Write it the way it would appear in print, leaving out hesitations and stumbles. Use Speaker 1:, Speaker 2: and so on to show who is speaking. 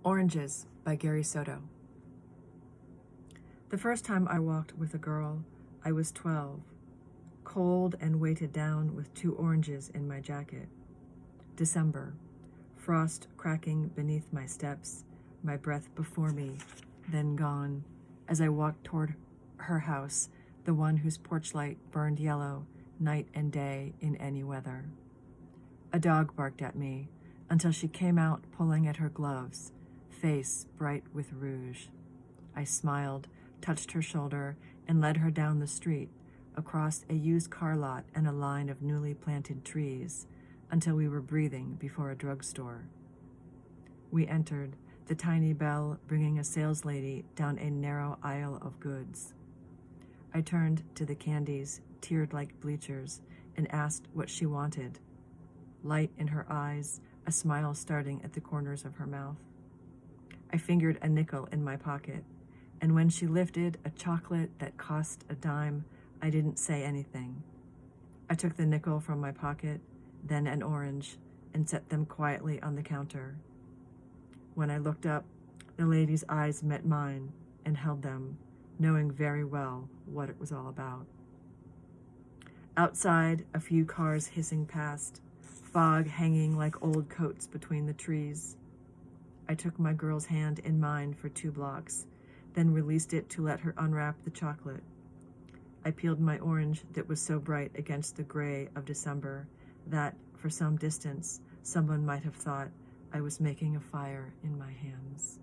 Speaker 1: Oranges by Soto. The first time I walked with a girl, I was 12, cold and weighted down with 2 oranges in my jacket. December, frost cracking beneath my steps, my breath before me, then gone, as I walked toward her house, the one whose porch light burned yellow night and day in any weather. A dog barked at me until she came out pulling at her gloves, face bright with rouge. I smiled, touched her shoulder, and led her down the street, across a used car lot and a line of newly planted trees, until we were breathing before a drugstore. We entered, the tiny bell bringing a saleslady down a narrow aisle of goods. I turned to the candies, tiered like bleachers, and asked what she wanted. Light in her eyes, a smile starting at the corners of her mouth. I fingered a nickel in my pocket, and when she lifted a chocolate that cost a dime, I didn't say anything. I took the nickel from my pocket, then an orange, and set them quietly on the counter. When I looked up, the lady's eyes met mine and held them, knowing very well what it was all about. Outside, a few cars hissing past, fog hanging like old coats between the trees. I took my girl's hand in mine for 2 blocks, then released it to let her unwrap the chocolate. I peeled my orange that was so bright against the gray of December that, for some distance, someone might have thought I was making a fire in my hands.